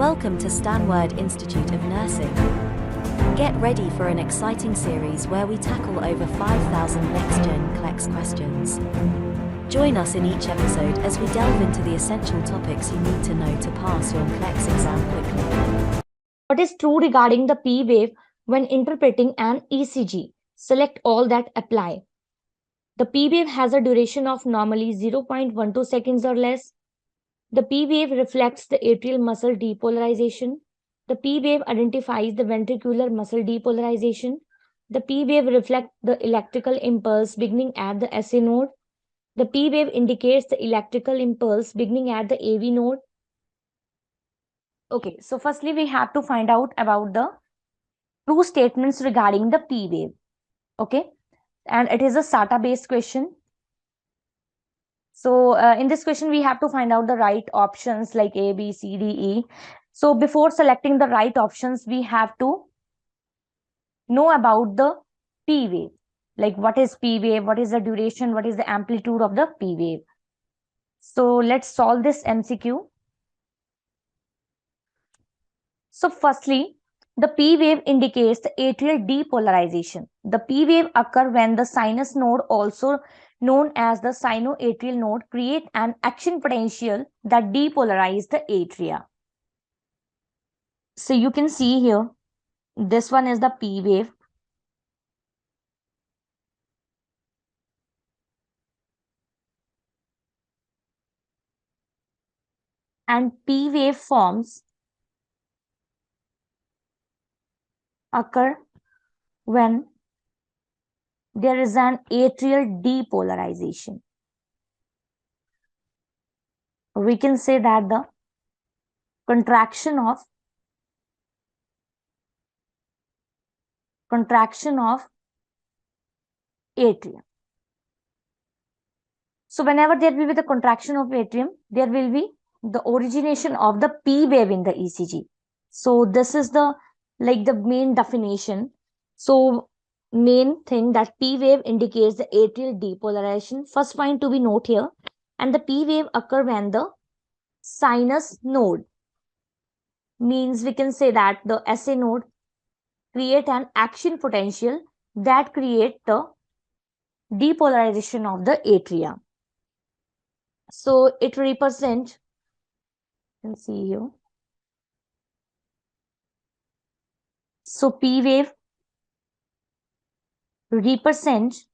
Welcome to Stanford Institute of Nursing. Get ready for an exciting series where we tackle over 5,000 Next Gen NCLEX questions. Join us in each episode as we delve into the essential topics you need to know to pass your NCLEX exam quickly. What is true regarding the P wave when interpreting an ECG? Select all that apply. The P wave has a duration of normally 0.12 seconds or less. The P wave reflects the atrial muscle depolarization. The P wave identifies the ventricular muscle depolarization. The P wave reflects the electrical impulse beginning at the SA node. The P wave indicates the electrical impulse beginning at the AV node. Okay, so firstly, we have to find out about the true statements regarding the P wave. Okay, and it is a SATA based question. So in this question, we have to find out the right options like A, B, C, D, E. So before selecting the right options, we have to know about the P wave. Like what is P wave, what is the duration, what is the amplitude of the P wave. So let's solve this MCQ. So firstly, the P wave indicates the atrial depolarization. The P wave occurs when the sinus node, also known as the sinoatrial node, create an action potential that depolarize the atria. So you can see here, this one is the P wave. And P wave forms occur when there is an atrial depolarization. We can say that the contraction of atrium. So whenever there will be the contraction of atrium, there will be the origination of the P wave in the ECG. So this is the main definition. So main thing that P wave indicates the atrial depolarization. First point to be note here. And the P wave occur when the sinus node, means we can say that the SA node create an action potential that create the depolarization of the atria. So it represents, you can see here. So P wave represents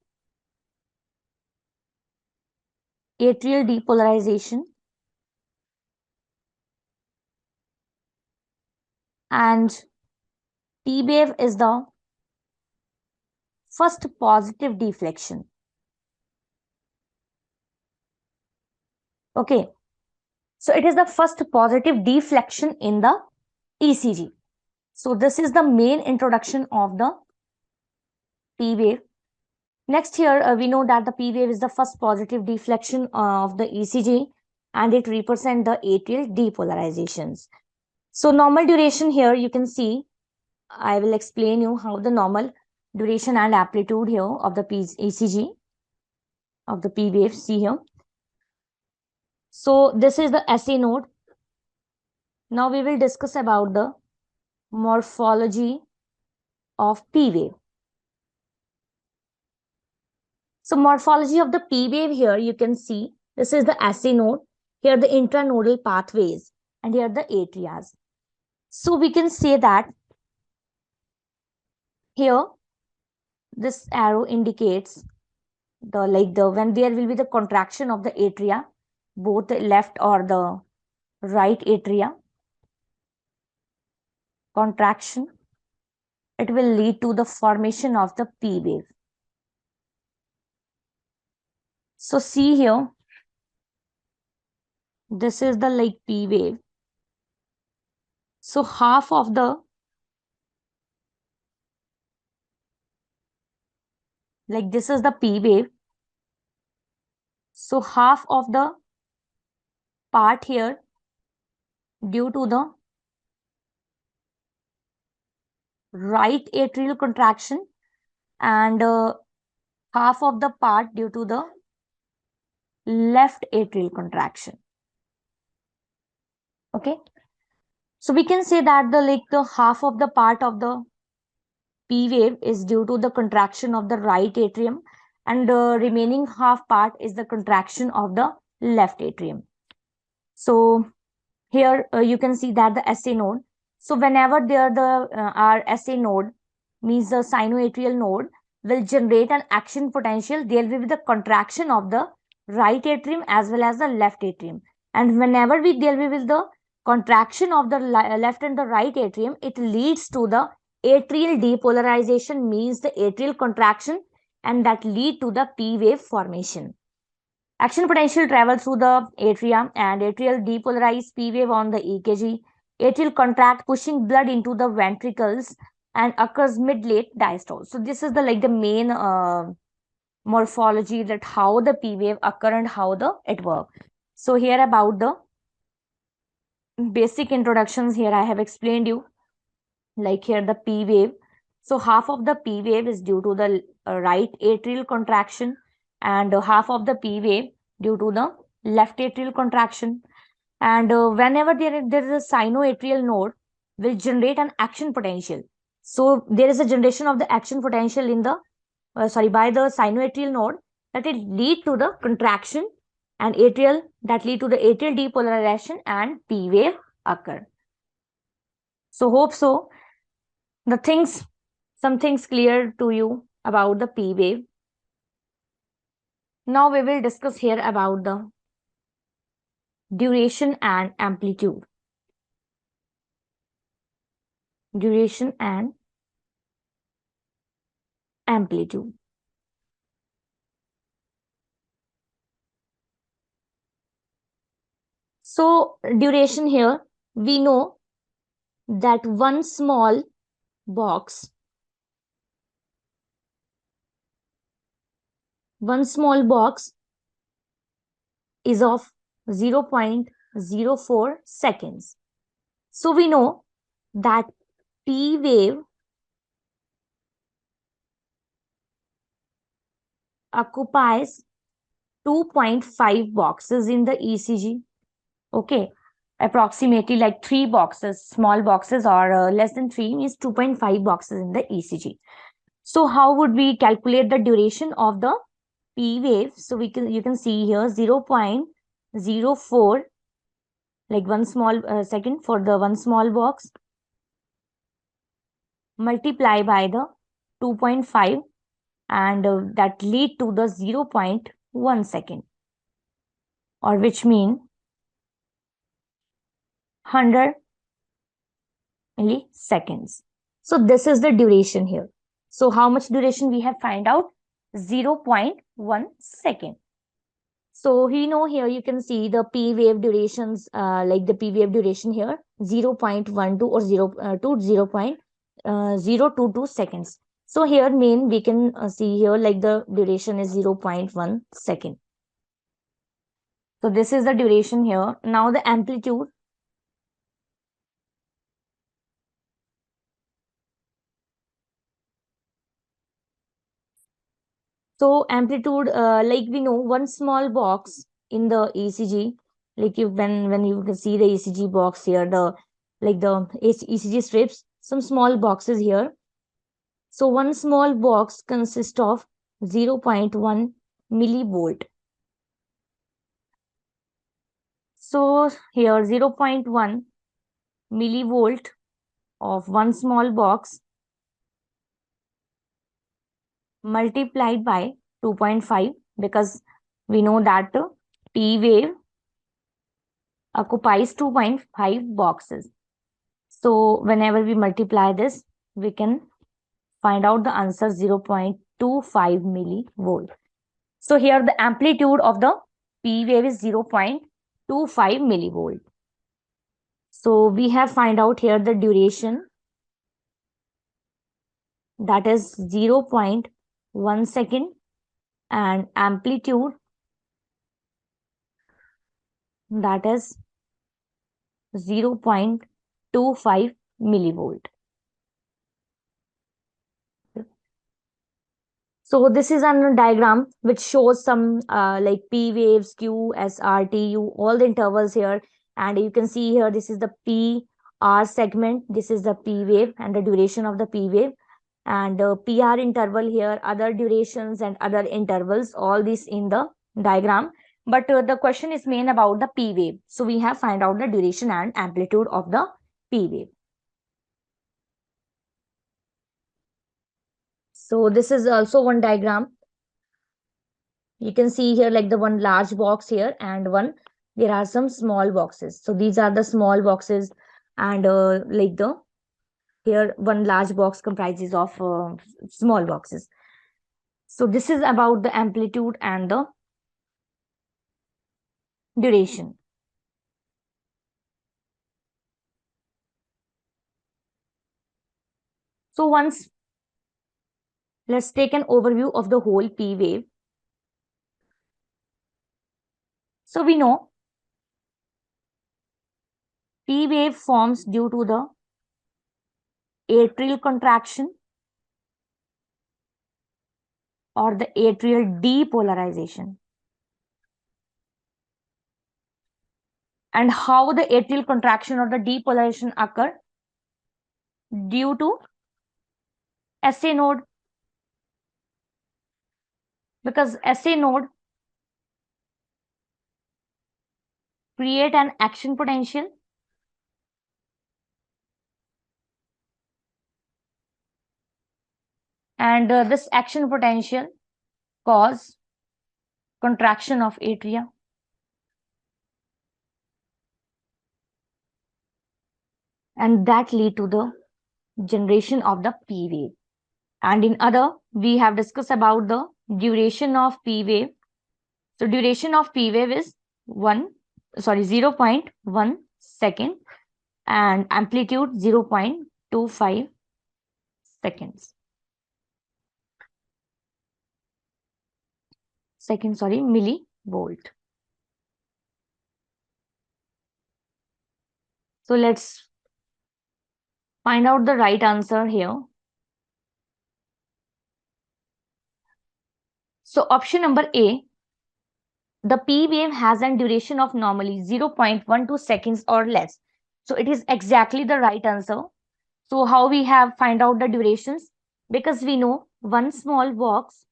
atrial depolarization, and P wave is the first positive deflection. Okay, so it is the first positive deflection in the ECG. So this is the main introduction of the P wave. Next here, we know that the P wave is the first positive deflection of the ECG, and it represents the atrial depolarizations. So normal duration here, you can see, I will explain you how the normal duration and amplitude here of the ECG of the P wave, see here. So this is the SA node. Now we will discuss about the morphology of P wave. So morphology of the P wave here, you can see, this is the SA node, here the intranodal pathways, and here the atrias. So we can say that here, this arrow indicates when there will be the contraction of the atria, both the left or the right atria, contraction, it will lead to the formation of the P wave. So see here, this is the P wave. So half of the this is the P wave. So half of the part here due to the right atrial contraction, and half of the part due to the left atrial contraction. Okay. So we can say that the half of the part of the P wave is due to the contraction of the right atrium, and the remaining half part is the contraction of the left atrium. So here you can see that the SA node. So whenever there our SA node, means the sinoatrial node, will generate an action potential, there will be the contraction of the right atrium as well as the left atrium. And whenever there will be the contraction of the left and the right atrium, it leads to the atrial depolarization, means the atrial contraction, and that lead to the P wave formation. Action potential travels through the atria and atrial depolarize P wave on the EKG. Atrial contract, pushing blood into the ventricles, and occurs mid-late diastole. So this is the main morphology, that how the P wave occur and how it work. So here about the basic introductions, here I have explained you, like here the P wave. So half of the P wave is due to the right atrial contraction, and half of the P wave due to the left atrial contraction. And whenever there is a sinoatrial node, will generate an action potential. So there is a generation of the action potential in the by the sinoatrial node, that it lead to the contraction, and atrial, that lead to the atrial depolarization, and P wave occur. So hope so some things clear to you about the P wave. Now we will discuss here about the duration and amplitude. Duration and amplitude. So duration, here we know that one small box is of 0.04 seconds. So we know that P wave occupies 2.5 boxes in the ECG. Okay, approximately like 3 boxes, small boxes, or less than 3 means 2.5 boxes in the ECG. So how would we calculate the duration of the P wave? So you can see here 0.04, like 1 small second for the one small box, multiply by the 2.5, and that lead to the 0.1 second, or which mean 100 milliseconds. So this is the duration here. So how much duration we have find out? 0.1 second. So here you can see the P wave durations, like the P wave duration here, 0.12 or 0 to 0.022 seconds. So here we can see here like the duration is 0.1 second. So this is the duration here. Now the amplitude. So amplitude, like we know, one small box in the ECG, like when you can see the ECG box here, the ECG strips, some small boxes here. So one small box consists of 0.1 millivolt. So here 0.1 millivolt of one small box multiplied by 2.5, because we know that P wave occupies 2.5 boxes. So whenever we multiply this, we can find out the answer 0.25 millivolt. So here the amplitude of the P wave is 0.25 millivolt. So we have find out here the duration, that is 0.1 second, and amplitude, that is 0.25 millivolt. So this is a diagram which shows some like P waves, Q, S, R, T, U, all the intervals here. And you can see here, this is the P R segment, this is the P wave and the duration of the P wave, and PR interval here, other durations and other intervals, all this in the diagram. But the question is main about the P wave. So we have find out the duration and amplitude of the P wave. So this is also one diagram. You can see here like the one large box here and one, there are some small boxes. So these are the small boxes, and like the here one large box comprises of small boxes. So this is about the amplitude and the duration. So once, let's take an overview of the whole P wave. So we know P wave forms due to the atrial contraction or the atrial depolarization. And how the atrial contraction or the depolarization occur? Due to SA node, because SA node create an action potential and this action potential cause contraction of atria and that lead to the generation of the P wave. And in other, we have discussed about the duration of P wave. So duration of P wave is 0.1 second and amplitude 0.25 seconds. Millivolt. So let's find out the right answer here. So option number A, the P wave has a duration of normally 0.12 seconds or less. So it is exactly the right answer. So how we have find out the durations? Because we know one small box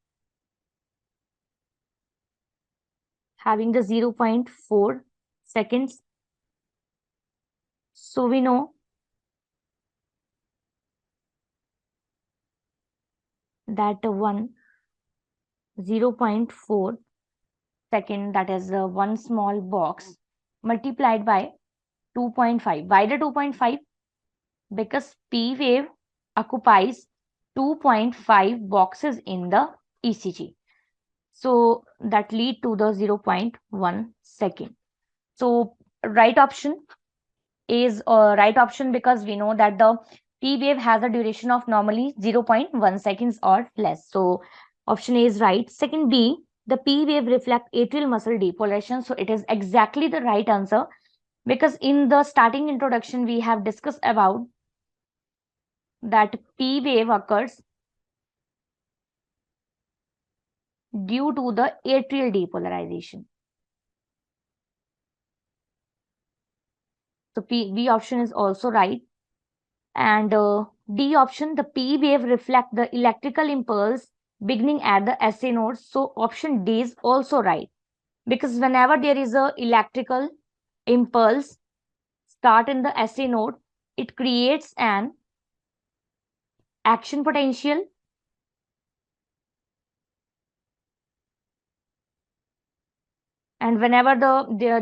having the 0.4 seconds. So we know that 0.4 second, that is one small box multiplied by 2.5. Why the 2.5? Because P wave occupies 2.5 boxes in the ECG. So that lead to the 0.1 second. So right option is right option, because we know that the P wave has a duration of normally 0.1 seconds or less. So option A is right. Second B, the P wave reflect atrial muscle depolarization. So it is exactly the right answer, because in the starting introduction we have discussed about that P wave occurs due to the atrial depolarization. So B option is also right. And D option, the P wave reflect the electrical impulse beginning at the SA node. So option D is also right, because whenever there is a electrical impulse start in the SA node, it creates an action potential and whenever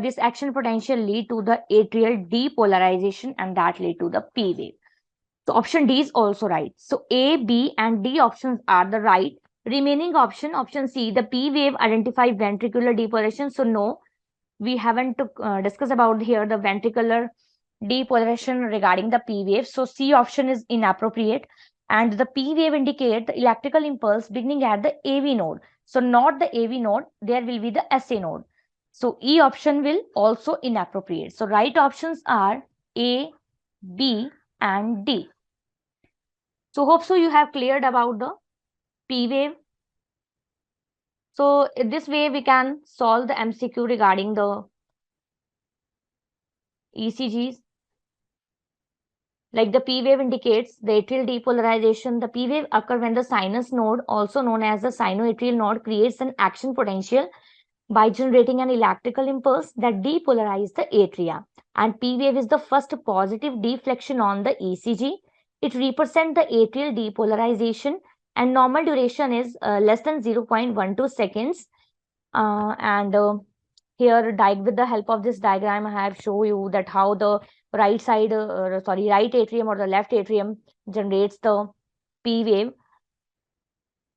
this action potential lead to the atrial depolarization and that lead to the P wave. So option D is also right. So A, B and D options are the right. Remaining option C, the P wave identify ventricular depolarization. So no, we haven't discussed about here the ventricular depolarization regarding the P wave. So C option is inappropriate. And the P wave indicate the electrical impulse beginning at the AV node. So not the AV node, there will be the SA node. So E option will also inappropriate. So right options are A, B and D. So hope so you have cleared about the P wave. So in this way we can solve the MCQ regarding the ECGs. Like the P wave indicates the atrial depolarization. The P wave occurs when the sinus node, also known as the sinoatrial node, creates an action potential by generating an electrical impulse that depolarizes the atria. And P wave is the first positive deflection on the ECG. It represents the atrial depolarization, and normal duration is less than 0.12 seconds. Here, with the help of this diagram, I have shown you that how the right atrium or the left atrium generates the P wave.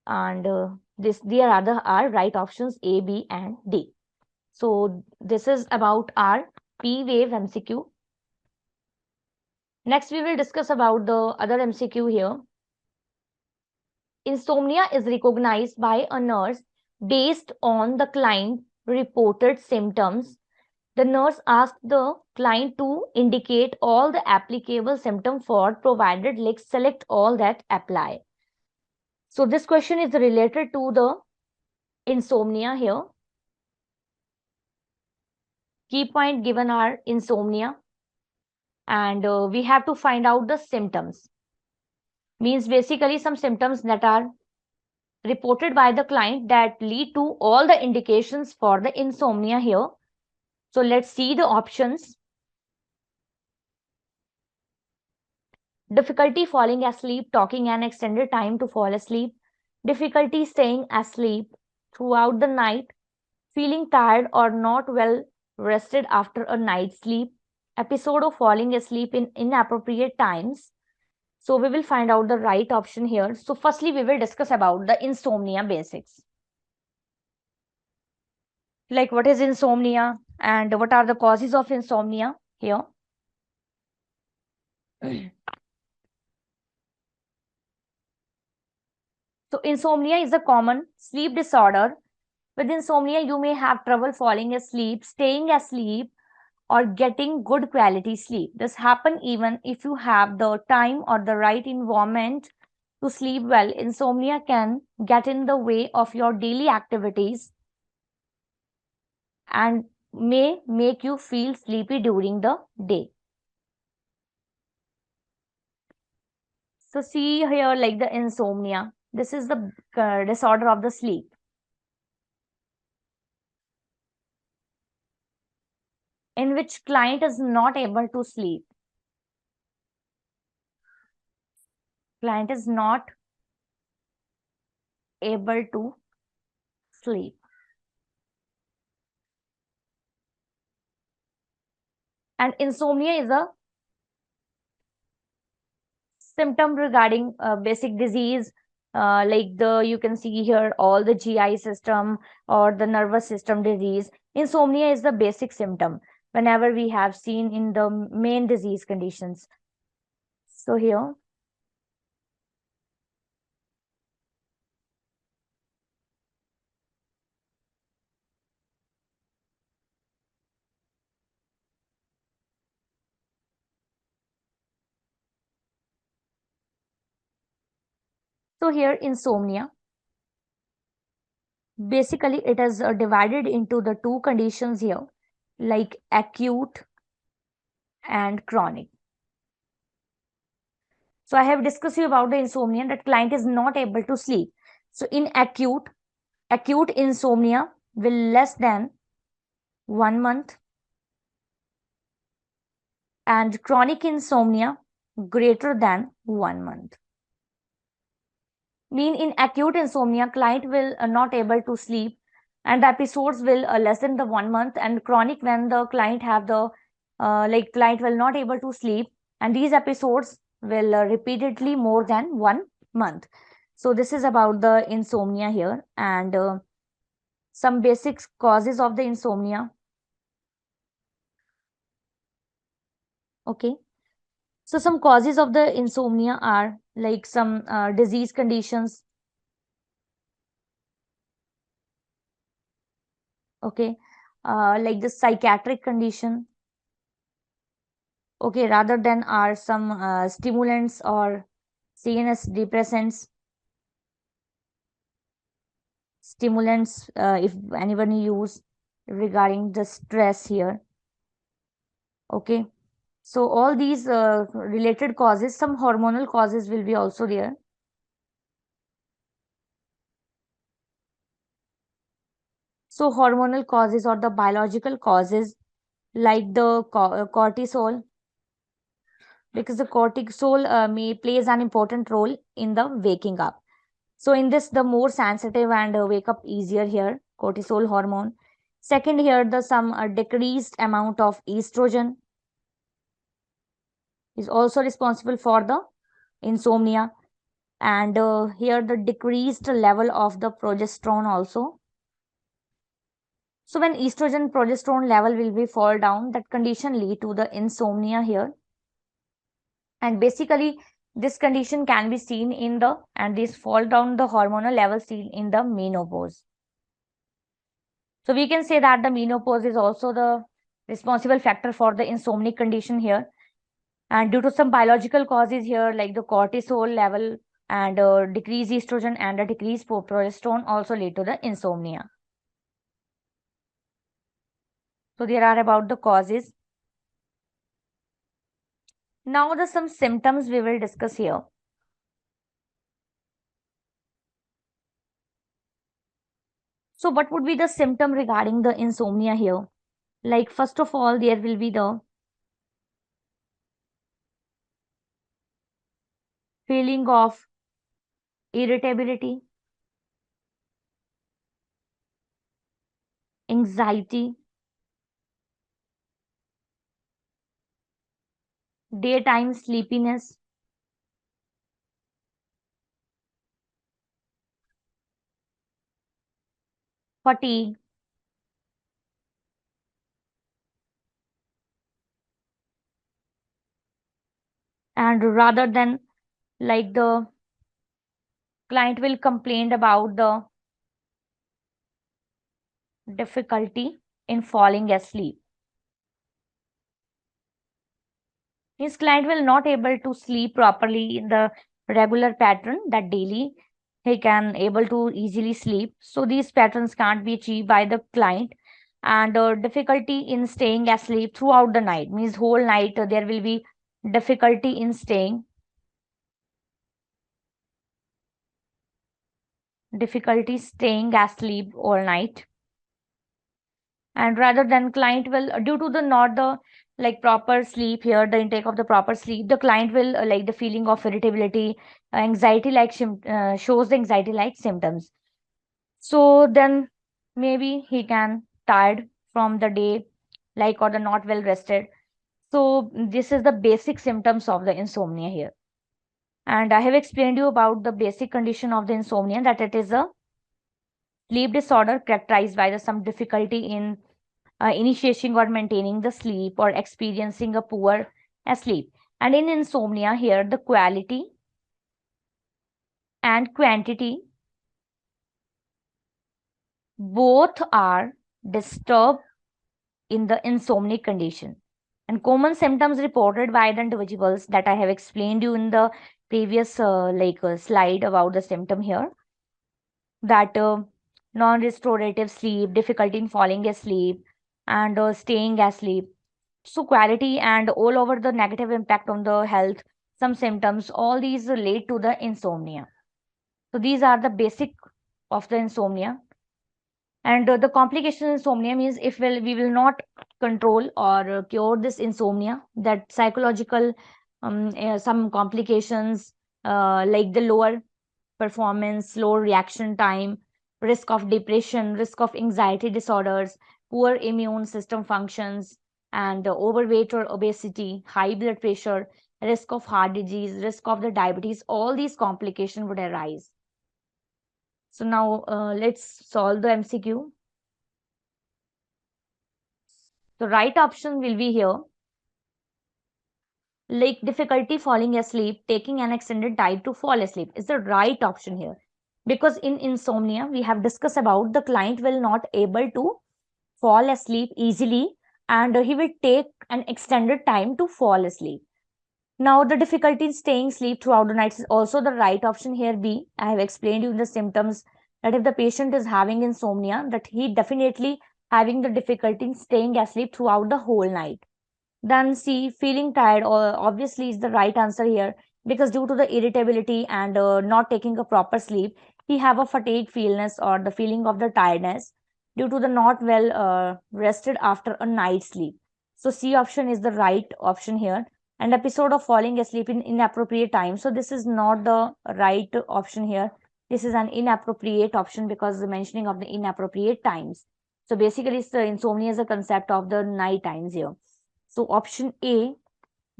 And there are the right options A, B, and D. So this is about our P wave MCQ. Next, we will discuss about the other MCQ here. Insomnia is recognized by a nurse based on the client reported symptoms. The nurse asks the client to indicate all the applicable symptoms for provided, like select all that apply. So this question is related to the insomnia here. Key point given are insomnia, and we have to find out the symptoms. Means basically some symptoms that are reported by the client that lead to all the indications for the insomnia here. So let's see the options. Difficulty falling asleep, talking an extended time to fall asleep, difficulty staying asleep throughout the night, feeling tired or not well rested after a night's sleep, episode of falling asleep in inappropriate times. So we will find out the right option here. So firstly, we will discuss about the insomnia basics. Like what is insomnia and what are the causes of insomnia here. So insomnia is a common sleep disorder. With insomnia, you may have trouble falling asleep, staying asleep, or getting good quality sleep. This happens even if you have the time or the right environment to sleep well. Insomnia can get in the way of your daily activities and may make you feel sleepy during the day. So see here, like the insomnia. This is the disorder of the sleep. In which client is not able to sleep. Client is not able to sleep. And insomnia is a symptom regarding basic disease, like you can see here all the GI system or the nervous system disease. Insomnia is the basic symptom whenever we have seen in the main disease conditions. So here, insomnia, basically it is divided into the two conditions here, like acute and chronic. So I have discussed you about the insomnia that client is not able to sleep. So in acute insomnia will less than 1 month, and chronic insomnia greater than 1 month. Mean in acute insomnia, client will not able to sleep, and the episodes will less than the 1 month, and chronic when the client have the client will not able to sleep, and these episodes will repeatedly more than 1 month. So this is about the insomnia here, and some basic causes of the insomnia. Okay. So some causes of the insomnia are like some disease conditions. Okay. Like the psychiatric condition. Okay. Rather than are some stimulants or CNS depressants. Stimulants, if anyone use regarding the stress here. Okay. So all these related causes, some hormonal causes will be also there. So hormonal causes or the biological causes like the cortisol, because the cortisol may plays an important role in the waking up. So in this, the more sensitive and wake up easier here, cortisol hormone. Second here, the some decreased amount of estrogen is also responsible for the insomnia. And here the decreased level of the progesterone also. So when estrogen progesterone level will be fall down, that condition lead to the insomnia here. And basically this condition can be seen in the, and this fall down the hormonal level seen in the menopause. So we can say that the menopause is also the responsible factor for the insomnic condition here. And due to some biological causes here, like the cortisol level and decreased estrogen and a decreased progesterone also lead to the insomnia. So there are about the causes. Now the some symptoms we will discuss here. So what would be the symptom regarding the insomnia here? Like first of all, there will be the feeling of irritability, anxiety, daytime sleepiness, fatigue, and rather than like the client will complain about the difficulty in falling asleep. His client will not able to sleep properly in the regular pattern that daily he can able to easily sleep. So these patterns can't be achieved by the client, and difficulty in staying asleep throughout the night means whole night there will be difficulty in staying asleep all night. And rather than client will due to the not the like proper sleep here, the intake of the proper sleep, the client will like the feeling of irritability, anxiety like shows the anxiety like symptoms. So then maybe he can tired from the day, like, or the not well rested. So this is the basic symptoms of the insomnia here. And I have explained you about the basic condition of the insomnia, that it is a sleep disorder characterized by the some difficulty in initiating or maintaining the sleep or experiencing a poor sleep. And in insomnia here, the quality and quantity both are disturbed in the insomnic condition. And common symptoms reported by the individuals that I have explained you in the previous slide about the symptom here, that non-restorative sleep, difficulty in falling asleep, and staying asleep. So quality and all over the negative impact on the health, some symptoms, all these relate to the insomnia. So these are the basic of the insomnia. And the complication insomnia means if we will not control or cure this insomnia, that psychological some complications like the lower performance, lower reaction time, risk of depression, risk of anxiety disorders, poor immune system functions, and overweight or obesity, high blood pressure, risk of heart disease, risk of the diabetes, all these complications would arise. So now let's solve the MCQ. The right option will be here. Like difficulty falling asleep, taking an extended time to fall asleep is the right option here. Because in insomnia, we have discussed about the client will not able to fall asleep easily, and he will take an extended time to fall asleep. Now, the difficulty in staying asleep throughout the night is also the right option here B. I have explained you the symptoms that if the patient is having insomnia, that he definitely having the difficulty in staying asleep throughout the whole night. Then C, feeling tired, or obviously is the right answer here, because due to the irritability and not taking a proper sleep, he have a fatigue feelness or the feeling of the tiredness due to the not well rested after a night sleep. So C option is the right option here. And episode of falling asleep in inappropriate time. So this is not the right option here. This is an inappropriate option because the mentioning of the inappropriate times. So basically, it's the insomnia is a concept of the night times here. So option A,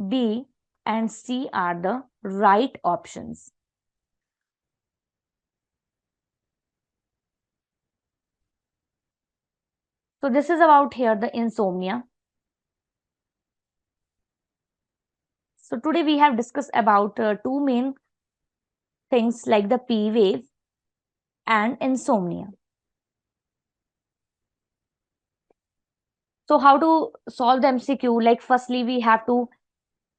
B, and C are the right options. So this is about here the insomnia. So today we have discussed about two main things like the P wave and insomnia. So how to solve the MCQ? Like firstly, we have to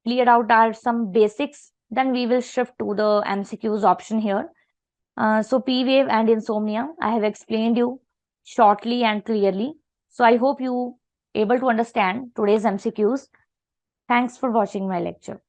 clear out our some basics. Then we will shift to the MCQs option here. So P wave and insomnia, I have explained you shortly and clearly. So I hope you able to understand today's MCQs. Thanks for watching my lecture.